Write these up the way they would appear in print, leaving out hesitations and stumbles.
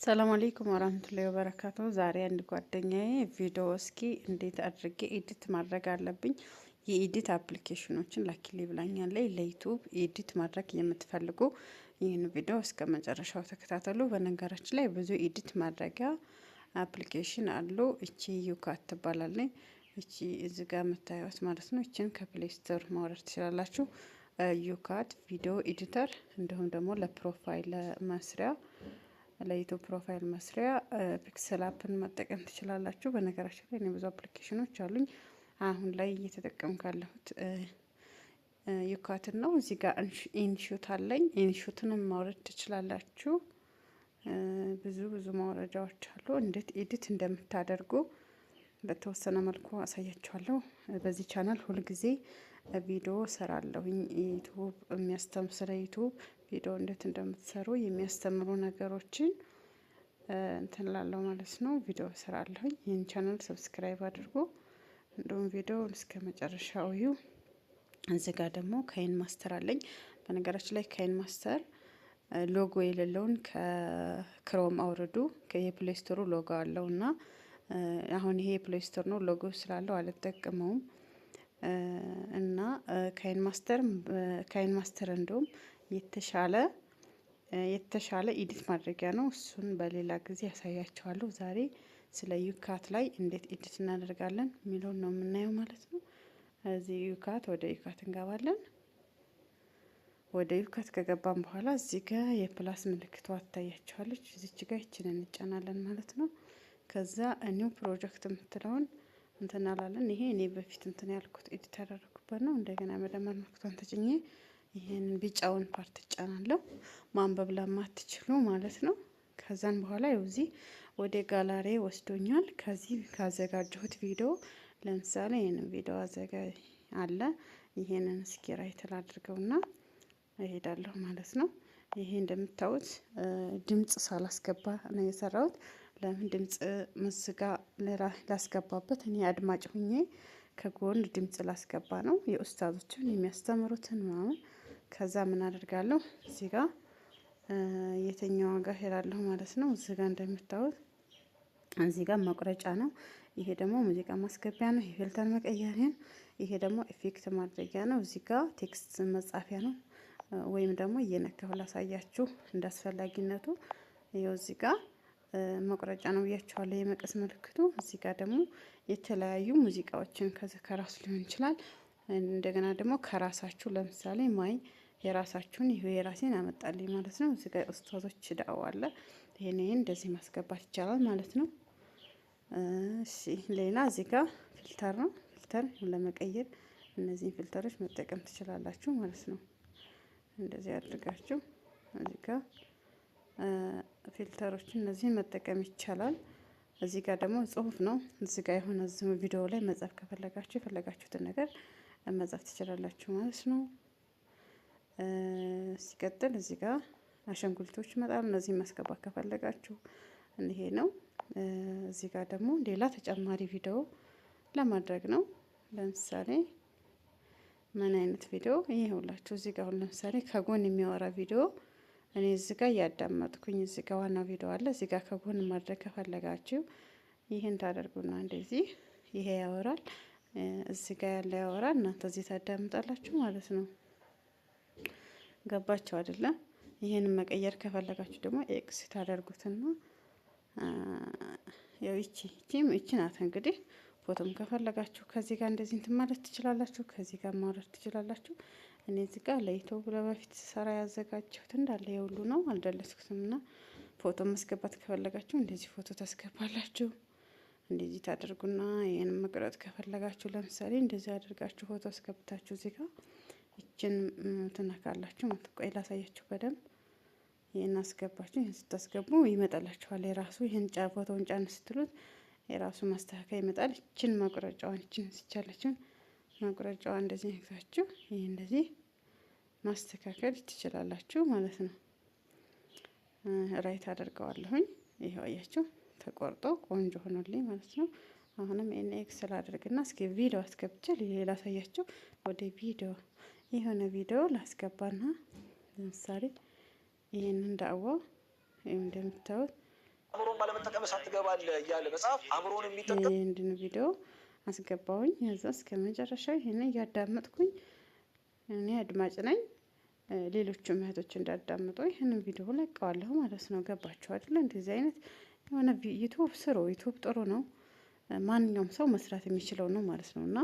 ሰላም አለይኩም ወራህመቱላሂ ወበረካቱ። ዛሬ አንድ ጓደኛዬ ቪዲዮ እስኪ እንዴት አድርጌ ኤዲት ማድረግ አለብኝ የኤዲት አፕሊኬሽኖችን ላኪልኝ ብላኛለች። ለዩቲዩብ ኤዲት ማድረግ የምትፈልጉ ይህን ቪዲዮ እስከ መጨረሻው ተከታተሉ። በነገራችን ላይ ብዙ ኤዲት ማድረጊያ አፕሊኬሽን አሉ። እቺ ዩካት ትባላለች። እቺ እዚህ ጋር የምታዩት ማለት ነው። እቺን ከፕሌይ ስቶር ማውረድ ትችላላችሁ። ዩካት ቪዲዮ ኤዲተር እንዲሁም ደግሞ ለፕሮፋይል መስሪያ ለዩቲዩብ ፕሮፋይል መስሪያ ፒክሰል አፕን መጠቀም ትችላላችሁ። በነገራችን ላይ እኔ ብዙ አፕሊኬሽኖች አሉኝ። አሁን ላይ እየተጠቀምኩ ያለሁት ዩካትን ነው። እዚህ ጋር ኢንሹት አለኝ። ኢንሹትንም ማውረድ ትችላላችሁ። ብዙ ማውረጃዎች አሉ። እንዴት ኤዲት እንደምታደርጉ በተወሰነ መልኩ አሳያችኋለሁ። በዚህ ቻናል ሁልጊዜ ቪዲዮ ሰራለሁኝ። ዩቲዩብ የሚያስተምር ስለ ዩቲዩብ ቪዲዮ እንዴት እንደምትሰሩ የሚያስተምሩ ነገሮችን እንትን ላለው ማለት ነው። ቪዲዮ ሰራለሁኝ። ይህን ቻናል ሰብስክራይብ አድርጉ። እንዲሁም ቪዲዮውን እስከ መጨረሻው እዩ። እዚህ ጋር ደግሞ ካይን ማስተር አለኝ። በነገራችን ላይ ካይን ማስተር ሎጎ የሌለውን ከክሮም አውርዱ። የፕሌይ ስቶሩ ሎጎ አለው እና አሁን ይሄ የፕሌይ ስቶር ነው። ሎጎ ስላለው አልጠቀመውም እና ካይን ማስተር እንደውም የተሻለ ኤዲት ማድረጊያ ነው። እሱን በሌላ ጊዜ ያሳያቸዋለሁ። ዛሬ ስለ ዩካት ላይ እንዴት ኤዲት እናደርጋለን የሚለውን ነው የምናየው ማለት ነው። እዚህ ወደ ዩካት እንገባለን። ወደ ዩካት ከገባን በኋላ እዚህ ጋር የፕላስ ምልክቷ ትታያቸዋለች። እዚች ጋር ይችን እንጫናለን ማለት ነው። ከዛ ኒው ፕሮጀክት የምትለውን እንትናላለን። ይሄ እኔ በፊት እንትን ያልኩት ኤዲት ያደረኩበት ነው። እንደገና መደመር ምልክቷን ተጭኜ ይሄንን ቢጫውን ፓርት እጫናለሁ፣ ማንበብ ለማትችሉ ማለት ነው። ከዛን በኋላ እዚህ ወደ ጋላሪ ወስዶኛል። ከዚህ ካዘጋጀሁት ቪዲዮ ለምሳሌ ይሄንን ቪዲዮ አዘጋጅ አለ። ይሄንን እስኪ ራይት ላድርገውና እሄዳለሁ ማለት ነው። ይሄ እንደምታዩት ድምጽ ሳላስገባ ነው የሰራሁት። ለምን ድምጽ መስጋ ላስገባበት እኔ አድማጭ ሁኜ ከጎን ድምጽ ላስገባ ነው። የኡስታዞችን የሚያስተምሩትን ምናምን ከዛ ምን አደርጋለሁ እዚህ ጋር የትኛው ጋር ሄዳለሁ ማለት ነው። እዚህ ጋር እንደምታዩት እዚህ ጋር መቁረጫ ነው። ይሄ ደግሞ ሙዚቃ ማስገቢያ ነው። ይሄ ፊልተር መቀየሪያ፣ ይሄ ደግሞ ኢፌክት ማድረጊያ ነው። እዚህ ጋር ቴክስት መጻፊያ ነው። ወይም ደግሞ እየነካሁ ላሳያችሁ እንዳስፈላጊነቱ። ይኸው እዚህ ጋር መቁረጫ ነው ብያችኋለሁ፣ የመቀስ ምልክቱ። እዚህ ጋር ደግሞ የተለያዩ ሙዚቃዎችን ከራሱ ሊሆን ይችላል። እንደገና ደግሞ ከራሳችሁ ለምሳሌ የራሳችሁን ይሄ የራሴን አመጣልኝ ማለት ነው። እዚህ ጋር ኡስታዞች ዳዋ አለ። ይሄን እንደዚህ ማስገባት ይቻላል ማለት ነው። እሺ ሌላ እዚህ ጋር ፊልተር ነው። ፊልተር ለመቀየር እነዚህን ፊልተሮች መጠቀም ትችላላችሁ ማለት ነው። እንደዚህ አድርጋችሁ እዚህ ጋር ፊልተሮችን እነዚህን መጠቀም ይቻላል። እዚህ ጋር ደግሞ ጽሁፍ ነው። እዚህ ጋር የሆነ ቪዲዮ ላይ መጻፍ ከፈለጋችሁ የፈለጋችሁትን ነገር መጻፍ ትችላላችሁ ማለት ነው። ሲቀጥል እዚህ ጋር አሻንጉሊቶች ይመጣሉ። እነዚህን ማስገባት ከፈለጋችሁ ይሄ ነው። እዚህ ጋር ደግሞ ሌላ ተጨማሪ ቪዲዮ ለማድረግ ነው። ለምሳሌ ምን አይነት ቪዲዮ? ይሄ ሁላችሁ እዚህ ጋር ለምሳሌ ከጎን የሚያወራ ቪዲዮ እኔ እዚህ ጋር እያዳመጥኩኝ እዚህ ጋር ዋናው ቪዲዮ አለ። እዚህ ጋር ከጎን ማድረግ ከፈለጋችሁ ይሄን ታደርጉና እንደዚህ ይሄ ያወራል፣ እዚህ ጋር ያለ ያወራል፣ እናንተ እዚህ ታዳምጣላችሁ ማለት ነው። ገባችሁ አይደለ? ይሄንን መቀየር ከፈለጋችሁ ደግሞ ኤክስ ታደርጉትና ያው ይቺ ናት እንግዲህ። ፎቶም ከፈለጋችሁ ከዚህ ጋር እንደዚህ እንትን ማለት ትችላላችሁ። ከዚህ ጋር ማውረድ ትችላላችሁ። እኔ እዚህ ጋር ለዩቲዩብ ለበፊት ሰራ ያዘጋጀሁት እንዳለ የሁሉ ነው፣ አልደለስኩትም። እና ፎቶ ማስገባት ከፈለጋችሁ እንደዚህ ፎቶ ታስገባላችሁ። እንደዚህ ታደርጉና ይሄን መቅረጥ ከፈለጋችሁ ለምሳሌ እንደዚህ አድርጋችሁ ፎቶ አስገብታችሁ እዚህ ጋር ይችን ትነካላችሁ። ቆይ ላሳያችሁ በደንብ። ይሄን አስገባችሁ። ይሄን ስታስገቡ ይመጣላችኋል የራሱ። ይሄን ፎቶውን ጫን ስትሉት የራሱ ማስተካከያ ይመጣል። ይችን መቁረጫዋን ይችን ስቻለችን መቁረጫዋ እንደዚህ ነክታችሁ ይሄ እንደዚህ ማስተካከል ትችላላችሁ ማለት ነው። ራይት አደርገዋለሁኝ። ይሄው አያችሁ ተቆርጦ ቆንጆ ሆኖልኝ ማለት ነው። አሁንም ኤክስ ላድርግና እስኪ ቪዲዮ አስገብቼ ሌላ አሳያችሁ። ወደ ቪዲዮ የሆነ ቪዲዮ ላስገባና ለምሳሌ ይሄንን ዳዋ እንደምታዩት አእምሮን ባለመጠቀም እሳት ትገባለህ እያለ መጽሐፍ አእምሮን የሚጠቀም እንድን ቪዲዮ አስገባውኝ። ከዛ እስከ መጨረሻው ይሄንን እያዳመጥኩኝ እኔ አድማጭ ነኝ፣ ሌሎችም እህቶች እንዳዳምጡ ይህንን ቪዲዮ ለቀዋለሁ ማለት ነው። ገባችሁ አይደለ? እንደዚህ አይነት የሆነ ዩቱብ ስሩ። ዩቱብ ጥሩ ነው፣ ማንኛውም ሰው መስራት የሚችለው ነው ማለት ነው። እና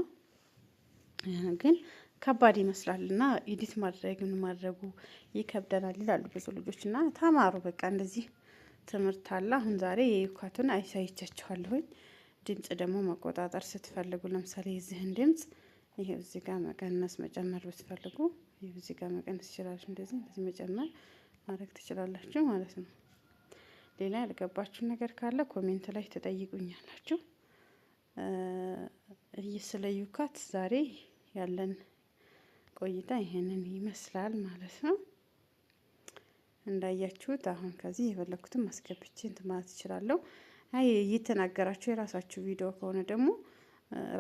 ግን ከባድ ይመስላል እና ኤዲት ማድረግ ምን ማድረጉ ይከብደናል ይላሉ ብዙ ልጆች። እና ተማሩ በቃ እንደዚህ ትምህርት አለ። አሁን ዛሬ የዩካቱን አይሳይቻችኋለሁኝ። ድምጽ ደግሞ መቆጣጠር ስትፈልጉ ለምሳሌ የዚህን ድምጽ ይሄው እዚህ ጋር መቀነስ መጨመር ብትፈልጉ ይሄው እዚህ ጋር መቀነስ ትችላላችሁ። እንደዚህ እንደዚህ መጨመር ማድረግ ትችላላችሁ ማለት ነው። ሌላ ያልገባችሁ ነገር ካለ ኮሜንት ላይ ትጠይቁኛላችሁ። ስለ ዩካት ዛሬ ያለን ቆይታ ይሄንን ይመስላል ማለት ነው። እንዳያችሁት አሁን ከዚህ የፈለኩትን ማስገብቼ እንትን ማለት እችላለሁ። አይ እየተናገራችሁ የራሳችሁ ቪዲዮ ከሆነ ደግሞ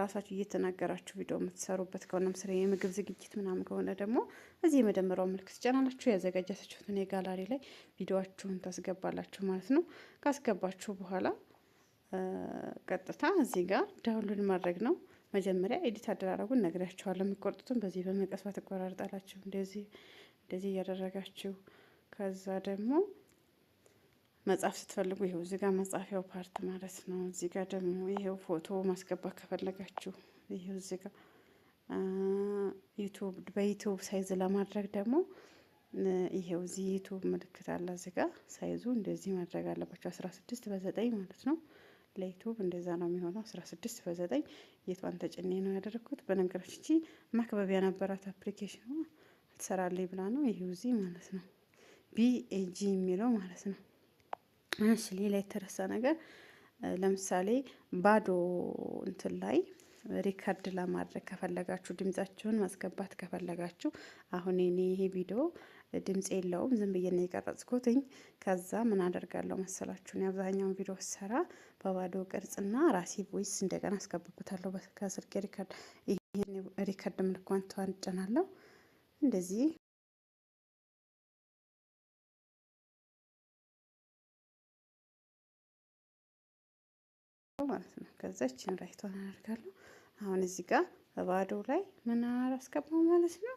ራሳችሁ እየተናገራችሁ ቪዲዮ የምትሰሩበት ከሆነ ለምሳሌ የምግብ ዝግጅት ምናምን ከሆነ ደግሞ እዚህ የመደመሪያው ምልክት ጫናላችሁ ያዘጋጃችሁትን የጋላሪ ላይ ቪዲዮአችሁን ታስገባላችሁ ማለት ነው። ካስገባችሁ በኋላ ቀጥታ እዚህ ጋር ዳውንሎድ ማድረግ ነው። መጀመሪያ ኤዲት አደራረጉን ነግራችኋለሁ። የምትቆርጡትን በዚህ በመቀስ ትቆራርጣላችሁ። እንደዚህ እንደዚህ እያደረጋችሁ ከዛ ደግሞ መጻፍ ስትፈልጉ ይሄው እዚህ ጋር መጻፊያው ፓርት ማለት ነው። እዚህ ጋር ደግሞ ይሄው ፎቶ ማስገባት ከፈለጋችሁ ይሄው እዚህ ጋር ዩቲዩብ በዩቲዩብ ሳይዝ ለማድረግ ደግሞ ይሄው እዚህ ዩቲዩብ ምልክት አለ። እዚህ ጋር ሳይዙ እንደዚህ ማድረግ አለባችሁ 16 በ9 ማለት ነው። ለዩቲዩብ እንደዛ ነው የሚሆነው 16 በ9 የቷን ተጭኔ ነው ያደረኩት። በነገራችን እቺ ማክበቢያ ነበራት አፕሊኬሽኑ ትሰራለኝ ብላ ነው። ይሄው እዚህ ማለት ነው ቢኤጂ የሚለው ማለት ነው። እሺ ሌላ የተረሳ ነገር ለምሳሌ ባዶ እንትን ላይ ሪከርድ ለማድረግ ከፈለጋችሁ ድምጻችሁን ማስገባት ከፈለጋችሁ አሁን እኔ ይሄ ቪዲዮ ድምጽ የለውም ዝም ብዬ ነው የቀረጽኩትኝ። ከዛ ምን አደርጋለሁ መሰላችሁን አብዛኛውን ቪዲዮ ሰራ በባዶ ቅርጽና ራሴ ቮይስ እንደገና አስገባበታለሁ ከስልክ ሪከርድ ይሄን ሪከርድ ምልክቷን ተጫናለሁ እንደዚህ ማለት ነው። ከዛ እቺን ራይቷን አደርጋለሁ። አሁን እዚህ ጋር በባዶ ላይ ምን አላስገባው ማለት ነው።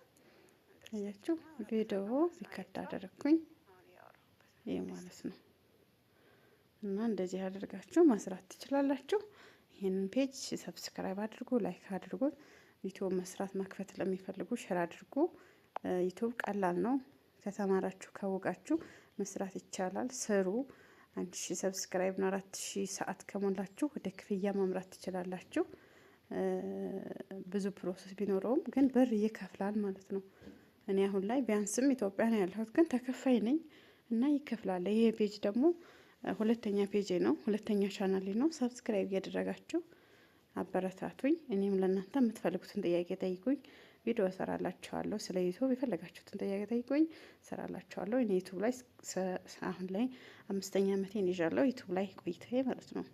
ታያችሁ ቪዲዮ ሪከርድ አደረኩኝ ይሄ ማለት ነው። እና እንደዚህ አድርጋችሁ መስራት ትችላላችሁ። ይሄንን ፔጅ ሰብስክራይብ አድርጉ፣ ላይክ አድርጉ። ዩቲዩብ መስራት መክፈት ለሚፈልጉ ሼር አድርጉ። ዩቲዩብ ቀላል ነው። ከተማራችሁ ካወቃችሁ መስራት ይቻላል። ስሩ። 1000 ሰብስክራይብ እና 4000 ሰዓት ከሞላችሁ ወደ ክፍያ ማምራት ትችላላችሁ። ብዙ ፕሮሰስ ቢኖረውም ግን ብር ይከፍላል ማለት ነው። እኔ አሁን ላይ ቢያንስም ኢትዮጵያ ነው ያለሁት ግን ተከፋይ ነኝ እና ይከፍላል። ይሄ ፔጅ ደግሞ ሁለተኛ ፔጅ ነው፣ ሁለተኛ ቻናሌ ነው። ሰብስክራይብ እያደረጋችሁ አበረታቱኝ። እኔም ለእናንተ የምትፈልጉትን ጥያቄ ጠይቁኝ፣ ቪዲዮ እሰራላችኋለሁ። ስለ ዩቲዩብ የፈለጋችሁትን ጥያቄ ጠይቁኝ፣ እሰራላችኋለሁ። እኔ ዩቲዩብ ላይ አሁን ላይ 5ኛ ዓመቴን ይዣለሁ። ዩቲዩብ ላይ ቆይታዬ ማለት ነው።